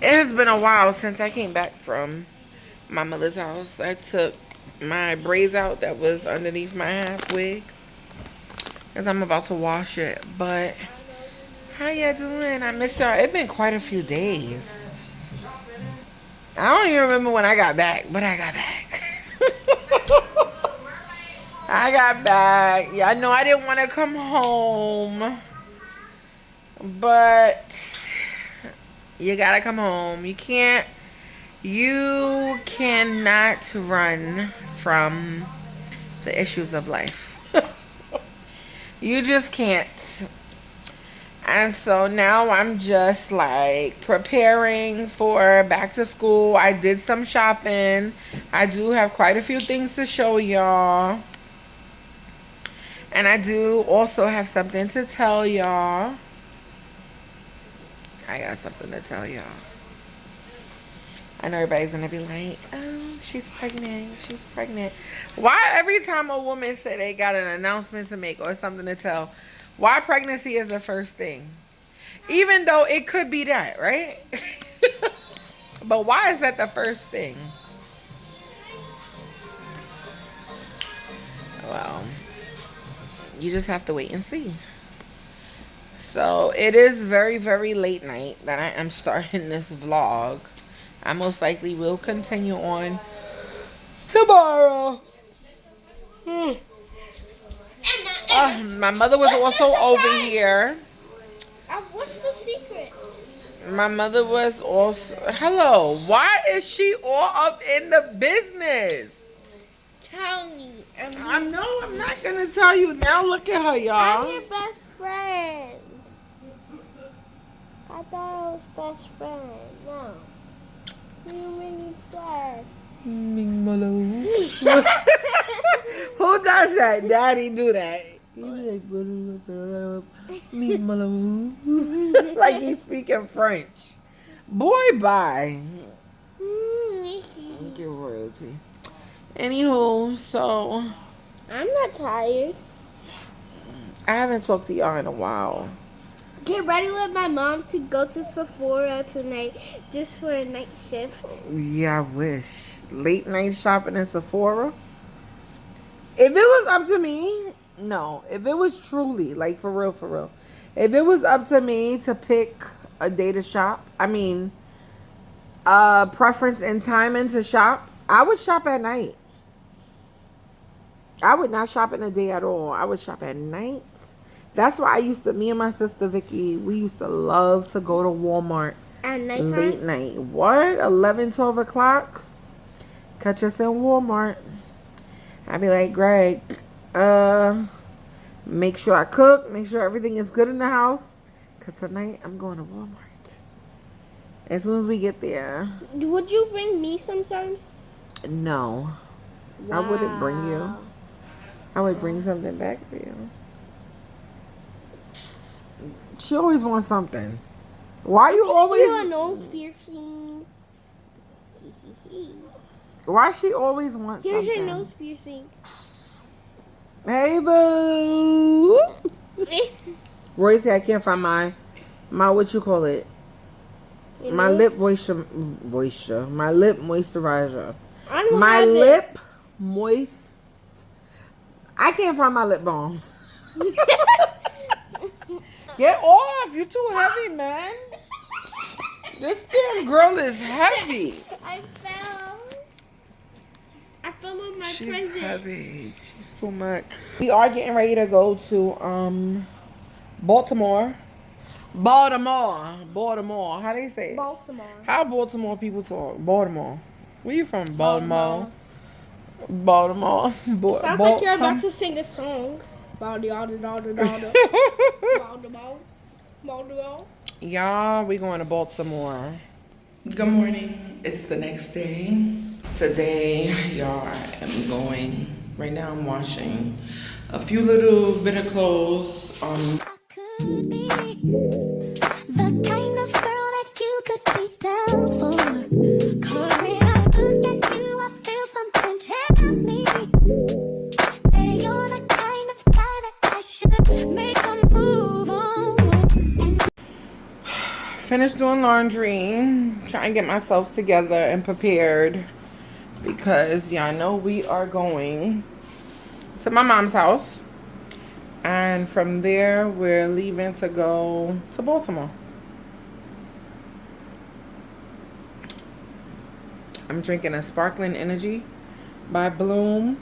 It has been a while since I came back from my mother's house. I took my braids out that was underneath my half wig because I'm about to wash it. But how y'all doing? I miss y'all. It's been quite a few days. I don't even remember when I got back, but I got back. I got back. Yeah, I know I didn't want to come home, but you gotta come home. You cannot run from the issues of life. You just can't. And so now I'm just like preparing for back to school. I did some shopping. I do have quite a few things to show y'all. And I do also have something to tell y'all. I got something to tell y'all. I know everybody's gonna be like, oh, she's pregnant. She's pregnant. Why every time a woman say they got an announcement to make or something to tell, why pregnancy is the first thing? Even though it could be that, right? But why is that the first thing? Well, you just have to wait and see. So it is very, very late night that I am starting this vlog. I most likely will continue on tomorrow. My mother was also over here. What's the secret? My mother was also... Hello. Why is she all up in the business? Tell me. I'm not going to tell you. Now look at her, y'all. I'm your best friend. I thought I was best friend. No. You really sad. Who does that? Daddy do that. He be like, like he's speaking French. Boy, bye. Get royalty. Anywho, so I'm not tired. I haven't talked to y'all in a while. Get ready with my mom to go to Sephora tonight just for a night shift. Yeah, I wish. Late night shopping in Sephora. If it was up to me, no. If it was truly, like for real. If it was up to me to pick a day to shop, preference and timing to shop, I would shop at night. I would not shop in the day at all. I would shop at night. That's why me and my sister Vicky, we used to love to go to Walmart at nighttime? Late night. What? 11, 12 o'clock? Catch us in Walmart. I'd be like, Greg, make sure I cook, make sure everything is good in the house. Because tonight I'm going to Walmart. As soon as we get there. Would you bring me sometimes? No. Wow. I wouldn't bring you. I would bring something back for you. She always wants something. Why you always... You a nose piercing. Why she always wants Here's something? your nose piercing. Hey, boo. Roy said I can't find my what you call it? Your my nose? lip moisture. My lip moisturizer. I don't my have lip it. moist. I can't find my lip balm. Get off. You're too heavy, man. This damn girl is heavy. I fell on my She's present. heavy. She's too much. We are getting ready to go to Baltimore. How do you say it? Baltimore. How Baltimore people talk? Baltimore. Where you from? Baltimore. Baltimore. Sounds like you're about to sing a song. Baltimore. Y'all, we going to Baltimore. Good morning. It's the next day. Today, y'all, I'm going. Right now, I'm washing a few little bit of clothes. I could be the kind of girl that you could be down for. 'Cause when I look at you, I feel something tell me that you're the kind of guy that I should make a move on with. finished doing laundry. Trying to get myself together and prepared. Because y'all know we are going to my mom's house. And from there, we're leaving to go to Baltimore. I'm drinking a sparkling energy by Bloom.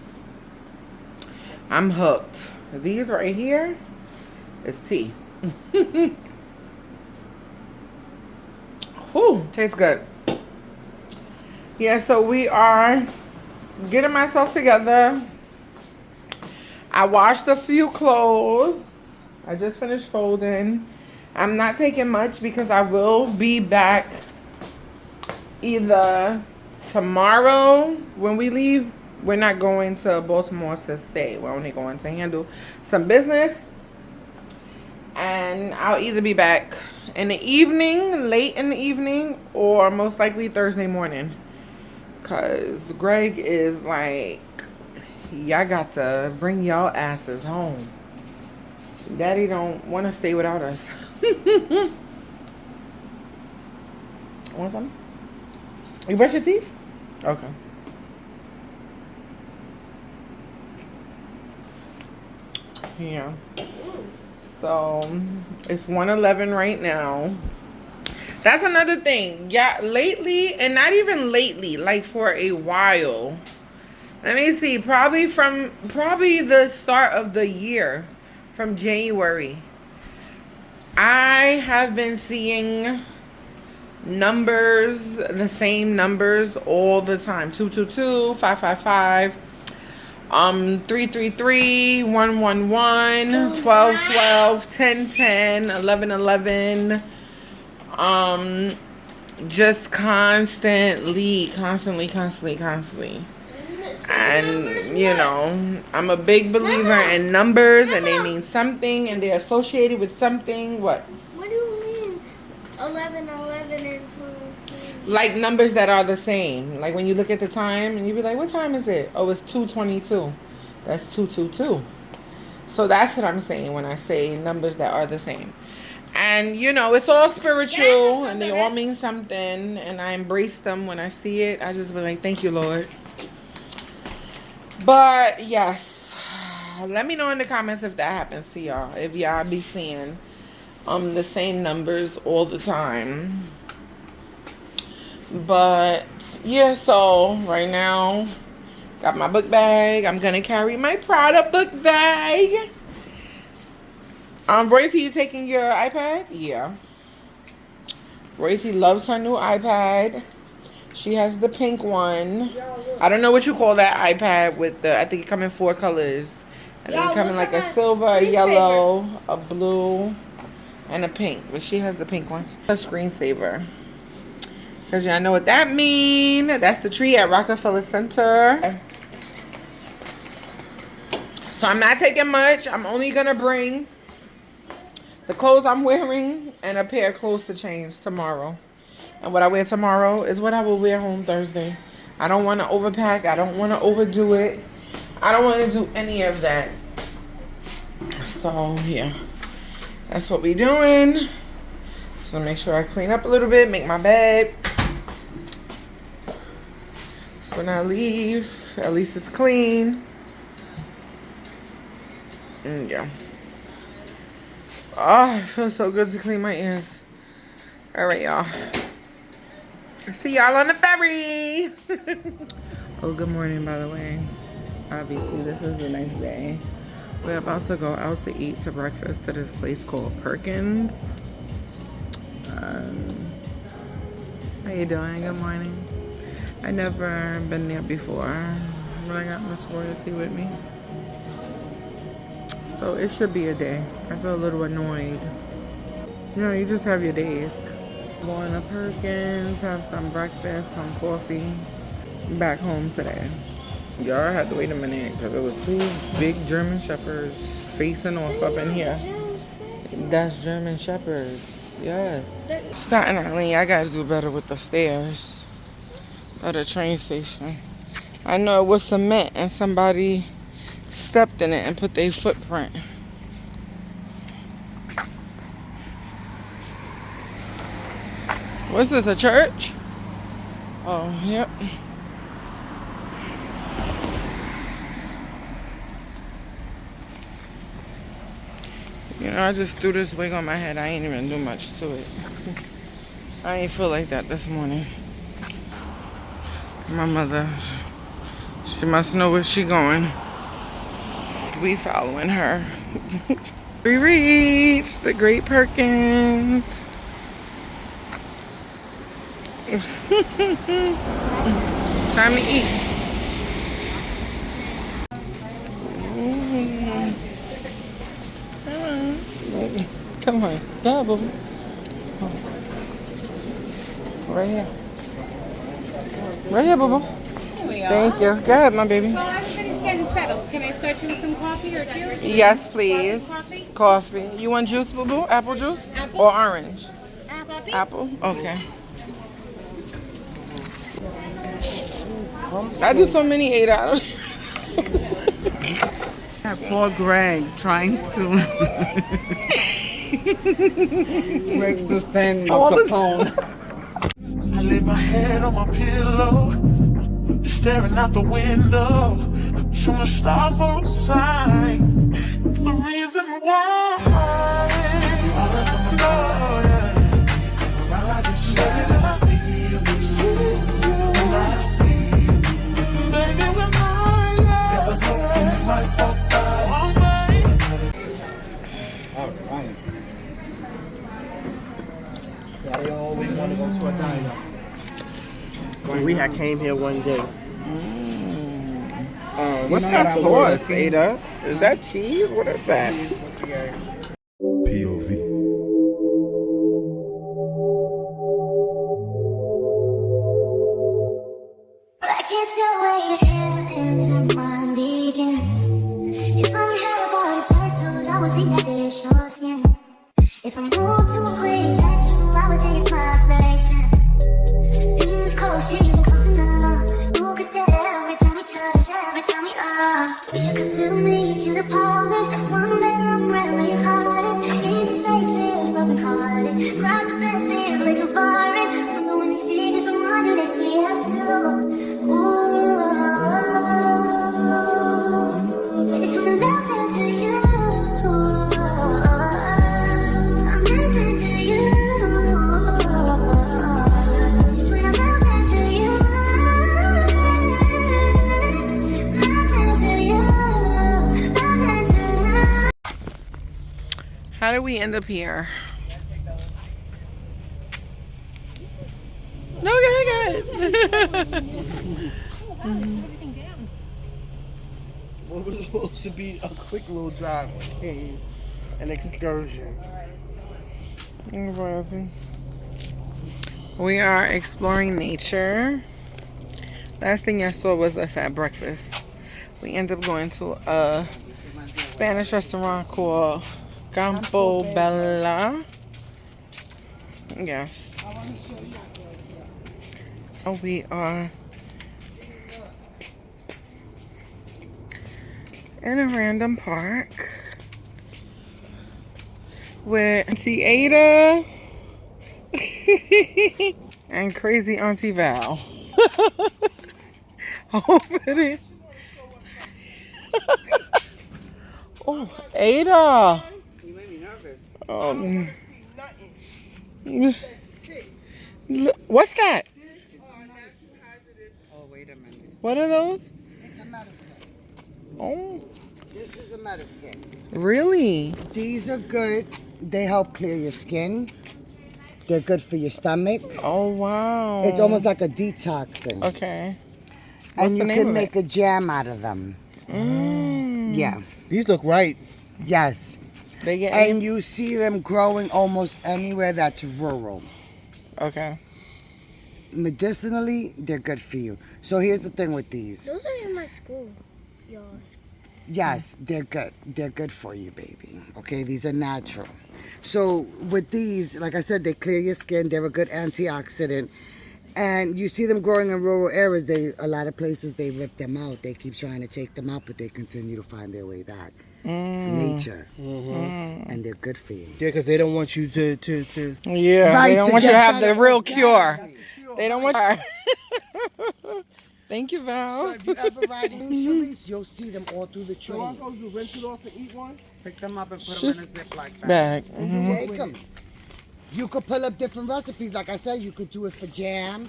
I'm hooked. These right here is tea. Whew, tastes good. Yeah, so we are getting myself together. I washed a few clothes. I just finished folding. I'm not taking much because I will be back either tomorrow when we leave. We're not going to Baltimore to stay. We're only going to handle some business. And I'll either be back in the evening, late in the evening, or most likely Thursday morning. Because Greg is like, y'all got to bring y'all asses home. Daddy don't want to stay without us. Want some? You brush your teeth? Okay. Yeah. So it's 1:11 right now. That's another thing. Yeah, lately, and not even lately, like for a while. Let me see, probably the start of the year, from January. I have been seeing numbers, the same numbers all the time. 222, 555, 333, 111, 1212, 1010, 1111. Just constantly. And you know, I'm a big believer in numbers, and they mean something, and they're associated with something. What do you mean 11, 11, and 12? Like numbers that are the same. Like when you look at the time and you be like, what time is it? Oh, it's 2:22. That's 222. So that's what I'm saying when I say numbers that are the same. And you know, it's all spiritual, and they all mean something, and I embrace them when I see it. I just be like, thank you, Lord. But yes, let me know in the comments if that happens to y'all. If y'all be seeing the same numbers all the time. But yeah, so right now, got my book bag. I'm gonna carry my Prada book bag. Royce, you taking your iPad? Yeah. Royce loves her new iPad. She has the pink one. I don't know what you call that iPad with the, I think it come in 4 colors. I think it come in like a silver, a yellow, a blue, and a pink. But she has the pink one. A screensaver. Because y'all know what that means. That's the tree at Rockefeller Center. So I'm not taking much. I'm only going to bring the clothes I'm wearing and a pair of clothes to change tomorrow. And what I wear tomorrow is what I will wear home Thursday. I don't want to overpack. I don't want to overdo it. I don't want to do any of that. So, yeah. That's what we doing. So, make sure I clean up a little bit. Make my bed. So, when I leave, at least it's clean. And, yeah. Oh, it feels so good to clean my ears. All right, y'all. See y'all on the ferry. Oh, good morning, by the way. Obviously, this is a nice day. We're about to go out to eat to breakfast to this place called Perkins. How you doing? Good morning. I never been there before, but I got Miss Royalty with me. So it should be a day. I feel a little annoyed. You know, you just have your days. Going to Perkins, have some breakfast, some coffee. Back home today. Y'all had to wait a minute because there was 2 big German Shepherds facing off up in here. That's German Shepherds. Yes. Staten Island, I gotta do better with the stairs at the train station. I know it was cement and somebody stepped in it and put their footprint. What's this, a church? Oh, yep. You know, I just threw this wig on my head. I ain't even do much to it. I ain't feel like that this morning. My mother, she must know where she going. We following her. We reached the Great Perkins. Time to eat. Come on, double. Right here. Right here, boo. Here we are. Thank you. Go ahead, my baby. Well, everybody's getting settled. Can I start you with some coffee or juice? Yes, please. Coffee? Coffee. You want juice, boo boo? Apple juice? Apple? Or orange? Coffee? Apple? Okay. I do so many 8 out. Poor Greg trying to. Greg's still standing on Capone. I lay my head on my pillow, staring out the window. Trying to stop for a sign. It's the reason why. You always on my mind. Come around like this, baby, I see you. And I see you. Baby, we're mine. Never know when you might walk by. Alright. Yeah, they always want to go to a diner. We had came here one day. What's that sauce, Ada? Is that cheese? What is that? POV. I can't tell where your hair ends and mine begins. If I had a boy tattoos, I would think that it's your skin. If I move too quick, that's true, I would think it's my affection. Things close, she isn't close enough. Who could tell every time we touch, every time we wish I could feel me, cute apartment. One bedroom, right where your heart is. Each space feels broken hearted. Cross the bed, feel way too foreign. Wonder when you see just someone new, they see us too. Ooh, I just wanna melt into you. I'm melting to you. Just wanna melt into you. Melt into you. Melt into you. How did we end up here? No, go ahead. What was supposed to be a quick little drive became an excursion. We are exploring nature. Last thing I saw was us at breakfast. We ended up going to a Spanish restaurant called Campo Bella. Yes. So we are in a random park with Auntie Ada and crazy Auntie Val. Over there. Oh, Ada. You made me nervous. What's that? Oh, wait a minute. What are those? It's a medicine. Oh, This is a medicine. really? These are good. They help clear your skin. They're good for your stomach. Oh, wow. It's almost like a detoxing. Okay. What's And the you name can of make a jam out of them. Mm. Yeah. These look right. Yes. They get And you see them growing almost anywhere that's rural. Okay. Medicinally, they're good for you. So here's the thing with these. Those are in my school yard. Yes, they're good. They're good for you, baby. Okay, these are natural. So with these, like I said, they clear your skin. They're a good antioxidant. And you see them growing in rural areas. A lot of places, they rip them out. They keep trying to take them out, but they continue to find their way back. It's nature. And they're good for you. Yeah, because they don't want you to. Yeah, Right, they don't to want you to get have the better. real cure. Exactly. They don't want. Thank you, So Val. if you ever ride blue Sharice, you'll see them all through the So I'm train. supposed to rinse it off and eat one? Pick them up and put them She's in a Ziploc bag. Back. Take them. You could pull up different recipes. Like I said, you could do it for jam.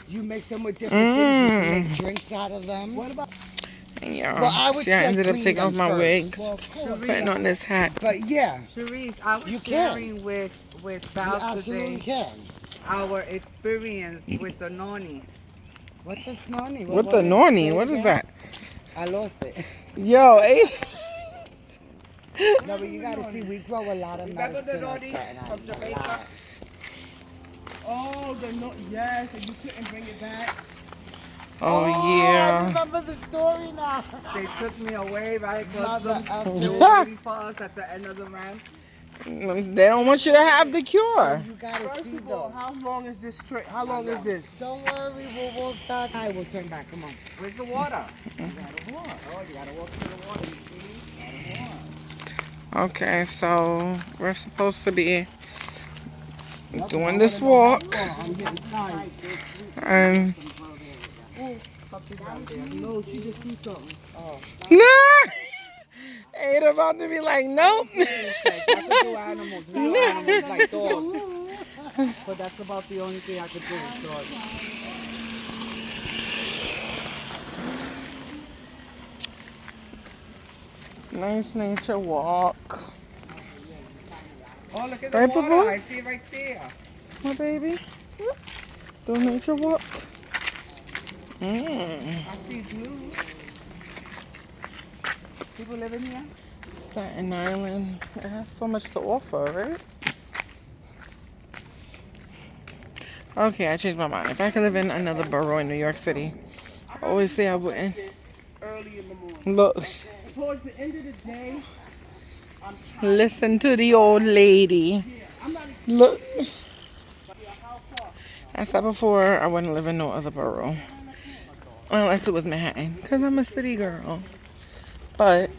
You mix them with different things. You can make drinks out of them. What about? Yeah. Well, I would See, I say ended up clean taking off them my first. wig, Well, of course. putting on this hat. But yeah, Cherise, I was You can. sharing with you Val absolutely today can. our experience with the noni. What the noni? What the noni? What is that? I lost it. Yo, No, but you gotta see, we grow a lot of Remember the medicine on noni Staten from Island, a Jamaica? lot. Oh, yes, and you couldn't bring it back. I oh yeah. remember the story now. They took me away, right? Because Mother them effing. they were waiting for us at the end of the ramp. They don't want you to have the cure. You gotta First see of all, though. how long is this trip? How long is this? Don't worry, we'll walk back. I will turn back. Come on. Where's the water? You gotta walk. Oh, you gotta walk to the water, you see? Gotta walk. Okay, so we're supposed to be doing this walk, I'm getting tired. and No, she just threw something. ain't about to be like, nope. I could do animals, real animals like dogs. But that's about the only thing I could do with dogs. Nice nature walk. Oh, look at Right, the water. Boo-boo? I see it right there. My baby. Do nature walk. I see blue. People living here? Staten Island. It has so much to offer, right? Okay, I changed my mind. If I could live in another borough in New York City, I always say I wouldn't. Early in the morning. Look, Towards the end of the day, listen to the old lady. Look. I said before, I wouldn't live in no other borough. Unless it was Manhattan, because I'm a city girl. But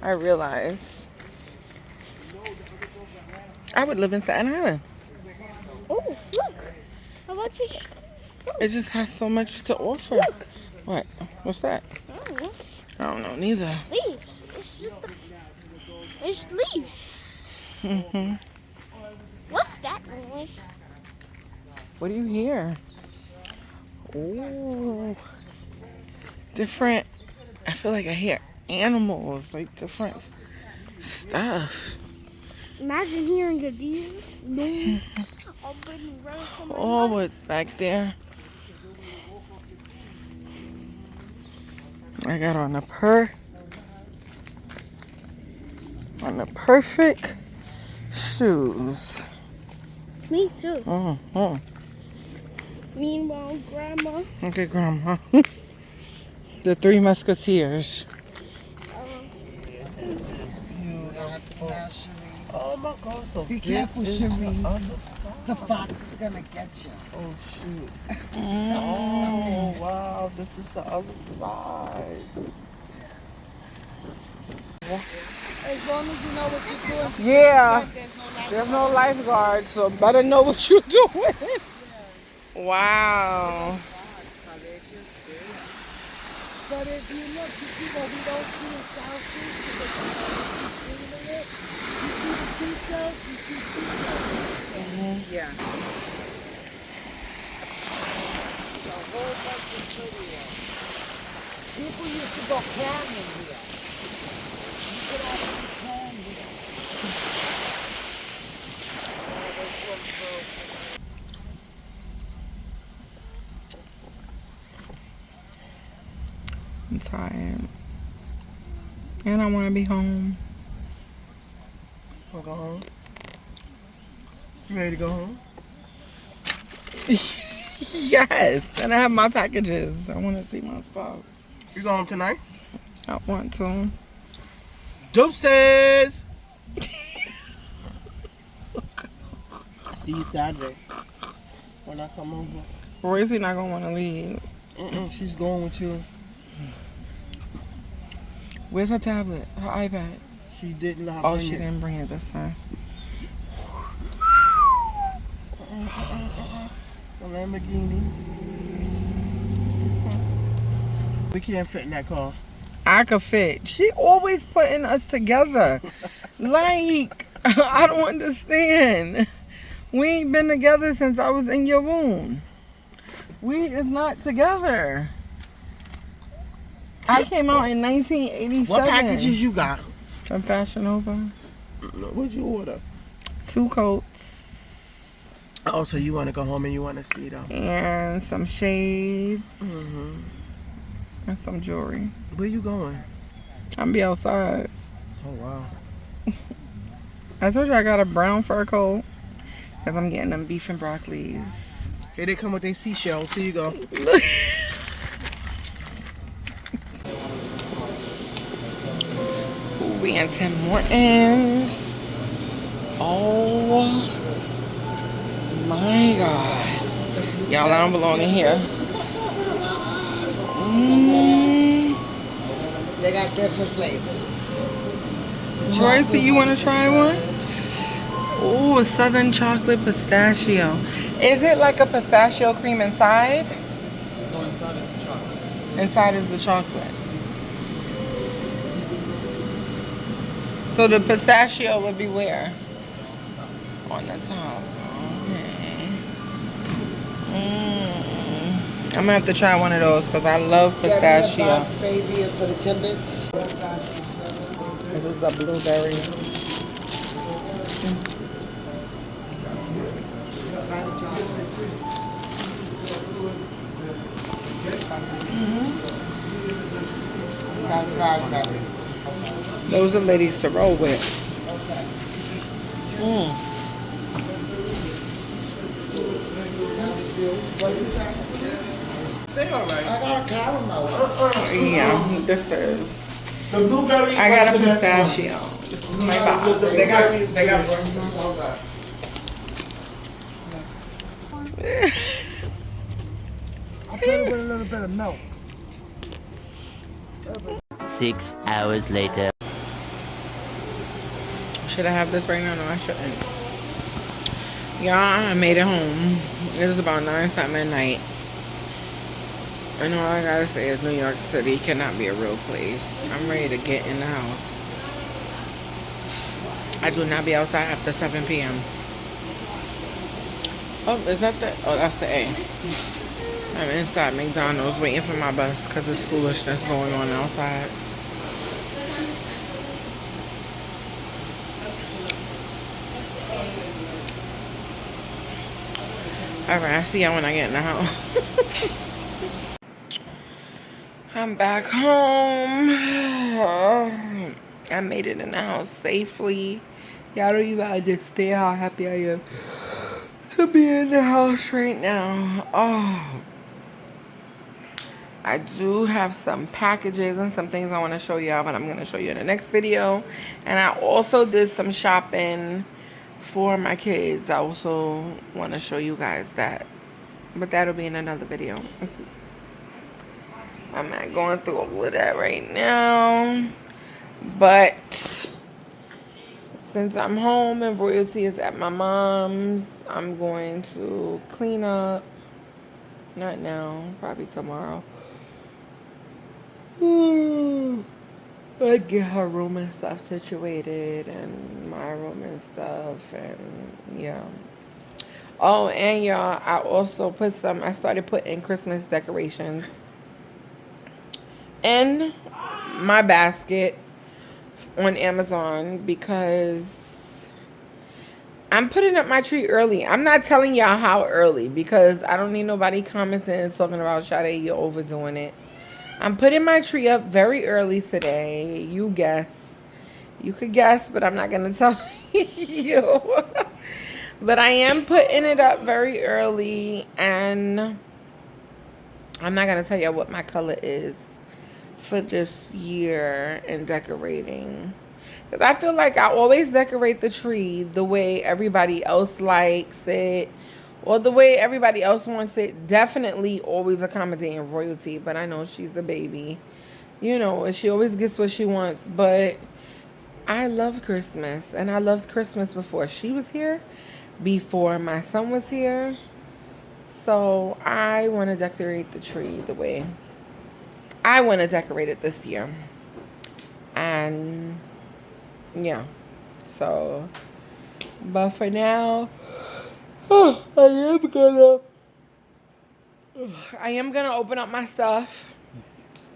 I realized I would live in Staten Island. Oh, look. How about you? It just has so much to offer. What? What's that? I don't know. I don't know neither. Leaves. It's just it's leaves. What's that noise? What do you hear? Ooh. Different. I feel like I hear animals, like different stuff. Imagine hearing a deer. No. Oh, what's back there? I got on the perfect shoes. Me too. Mm-hmm. Meanwhile, Grandma. Okay, Grandma. The Three Musketeers. oh my God, so Be careful, Sharice. The fox is gonna get you. Oh shoot. Oh wow, this is the other side. As long as you know what you're doing. Yeah. There's no There's no lifeguard, so better know what you're doing. Wow. But if you look, you see what we don't see in South Street because we keep cleaning it. You see the seashells, you see seashells. Yeah. There's a whole bunch of pretty ones. People used to go camping here. You could actually camp here. I'm tired. And I want to be home. Wanna go home? You ready to go home? Yes. And I have my packages. I want to see my stuff. You go home tonight? I want to. Deuces! See you Saturday when I come over. Roycey not going to want to leave. She's going with you. Where's her tablet? Her iPad? She did not Oh, bring she it. didn't bring it this time. The Lamborghini. We can't fit in that car. I could fit. She always putting us together. Like, I don't understand. We ain't been together since I was in your womb. We is not together. I came out in 1987. What packages you got? From Fashion Nova. What'd you order? 2 coats. Oh, so you want to go home and you want to see them? And some shades. And some jewelry. Where you going? I'm be outside. Oh, wow. I told you I got a brown fur coat. Because I'm getting them beef and broccolis. Here they come with their seashells. Here you go. We in Tim Hortons. Oh my God. Y'all, I don't belong in here. They got different flavors. Royce, you want to try one? Oh, a Southern chocolate pistachio. Is it like a pistachio cream inside? No, inside is the chocolate. Inside is the chocolate. So the pistachio would be where? On the top. Okay. I'm gonna have to try one of those because I love Get me a pistachio. box, baby, for the Timbits. This is a blueberry. Got raspberry. Those are ladies to roll with. They all right. I got a caramel. Yeah, this is. The blueberry. I got a was the best one. pistachio. This is my With box. the They got. blueberries, They got. all that. I put it with a little bit of milk. 6 hours later. Should I have this right now? No, I shouldn't. Y'all, I made it home. It was about 9 something at night. And all I gotta say is New York City cannot be a real place. I'm ready to get in the house. I do not be outside after 7 p.m. Oh, is that the... Oh, that's the A. I'm inside McDonald's waiting for my bus because there's foolishness going on outside. Alright, I'll see y'all when I get in the house. I'm back home. I made it in the house safely. Y'all don't even understand how happy I am to be in the house right now. Oh, I do have some packages and some things I want to show y'all, but I'm going to show you in the next video. And I also did some shopping for my kids. I also want to show you guys that, but that'll be in another video. I'm not going through all of that right now, but since I'm home and Royalty is at my mom's, I'm going to clean up. Not now, probably tomorrow. Like get her room and stuff situated and my room and stuff, and yeah. Oh, and y'all, I also I started putting Christmas decorations in my basket on Amazon because I'm putting up my tree early. I'm not telling y'all how early because I don't need nobody commenting and talking about Sade, you're overdoing it. I'm putting my tree up very early today. You guess. You could guess, but I'm not going to tell you. But I am putting it up very early, and I'm not going to tell you what my color is for this year in decorating. Because I feel like I always decorate the tree the way everybody else likes it, or the way everybody else wants it. Definitely always accommodating Royalty, but I know she's the baby. You know, and she always gets what she wants. But I love Christmas, and I loved Christmas before she was here, before my son was here. So I want to decorate the tree the way I want to decorate it this year. And yeah, so, but for now, I am gonna open up my stuff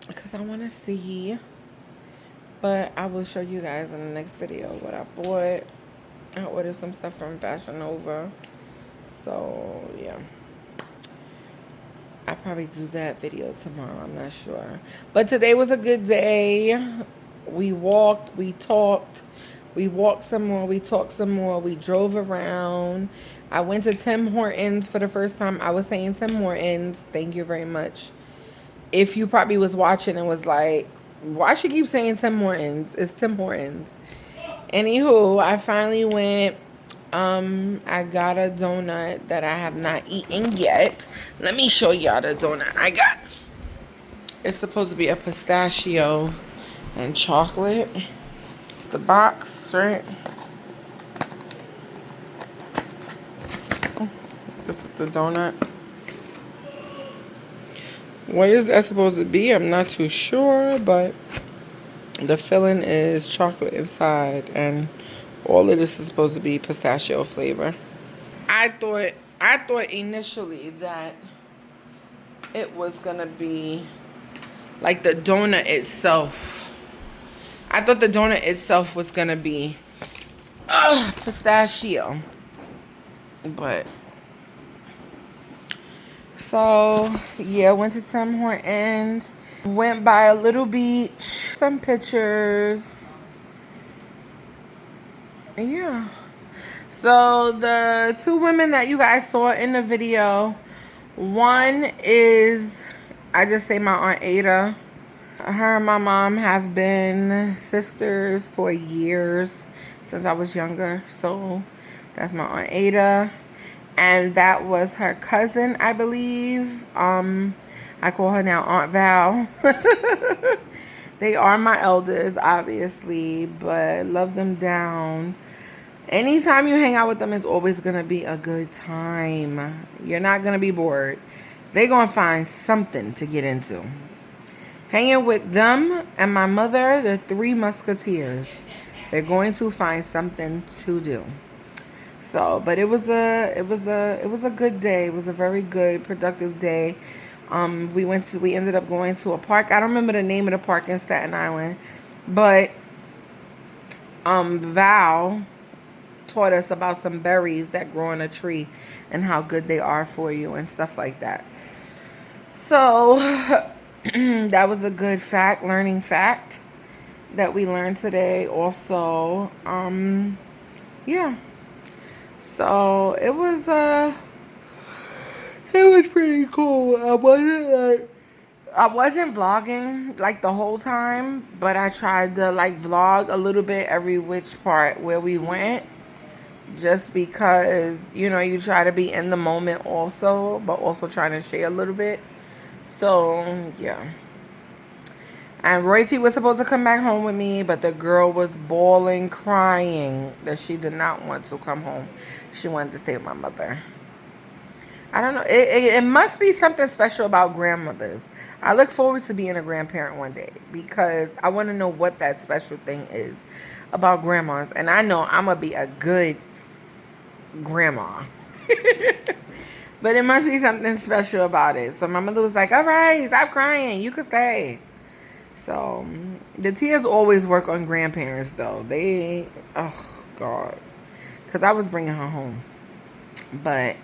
because I want to see. But I will show you guys in the next video what I bought. I ordered some stuff from Fashion Nova. So, yeah. I'll probably do that video tomorrow. I'm not sure. But today was a good day. We walked. We talked. We walked some more. We talked some more. We drove around. I went to Tim Hortons for the first time. I was saying Tim Hortons. Thank you very much. If you probably was watching and was like, why she keep saying Tim Hortons? It's Tim Hortons. Anywho, I finally went. I got a donut that I have not eaten yet. Let me show y'all the donut I got. It's supposed to be a pistachio and chocolate. The box, right? This is the donut. What is that supposed to be? I'm not too sure, but the filling is chocolate inside, and all of this is supposed to be pistachio flavor. I thought initially that it was gonna be like the donut itself. I thought the donut itself was gonna be pistachio, but so yeah, went to Tim Hortons, went by a little beach, some pictures. Yeah. So the two women that you guys saw in the video, one is, I just say my Aunt Ada. Her and my mom have been sisters for years, since I was younger. So that's my Aunt Ada. And that was her cousin, I believe. I call her now Aunt Val. They are my elders, obviously, but love them down. Anytime you hang out with them, it's always going to be a good time. You're not going to be bored. They're going to find something to get into. Hanging with them and my mother, the three musketeers. They're going to find something to do. So, but it was a good day. It was a very good, productive day. We ended up going to a park. I don't remember the name of the park in Staten Island, but Val taught us about some berries that grow on a tree and how good they are for you and stuff like that. So that was a good learning fact that we learned today. Also, yeah. So it was pretty cool. I wasn't vlogging like the whole time, but I tried to like vlog a little bit every which part where we went, just because, you know, you try to be in the moment also, but also trying to share a little bit. So yeah. And Roy T was supposed to come back home with me, but the girl was bawling, crying that she did not want to come home. She wanted to stay with my mother. I don't know. It must be something special about grandmothers. I look forward to being a grandparent one day because I want to know what that special thing is about grandmas. And I know I'm going to be a good grandma. But it must be something special about it. So my mother was like, all right, stop crying. You can stay. So the tears always work on grandparents, though. Oh, God. Because I was bringing her home. But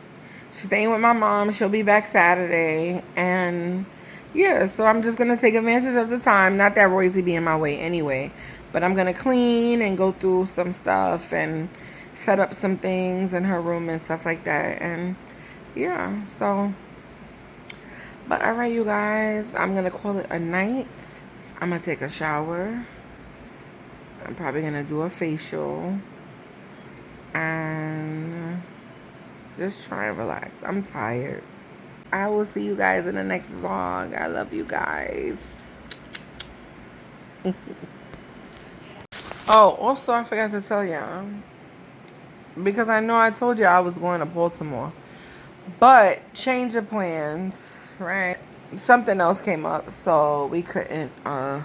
she's staying with my mom. She'll be back Saturday. And yeah, so I'm just going to take advantage of the time. Not that Royce be in my way anyway. But I'm going to clean and go through some stuff and set up some things in her room and stuff like that. And yeah, so. But all right, you guys. I'm going to call it a night. I'm going to take a shower. I'm probably going to do a facial. And just try and relax. I'm tired. I will see you guys in the next vlog. I love you guys. Oh, also I forgot to tell y'all, because I know I told you I was going to Baltimore, but change of plans, right? Something else came up, so we couldn't go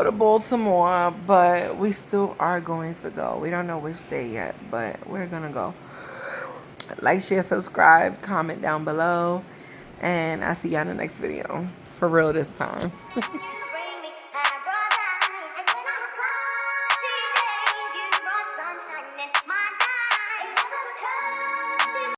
to Baltimore, but we still are going to go. We don't know which day yet, but we're gonna go. Like, share, subscribe, comment down below, and I'll see y'all in the next video. For real this time.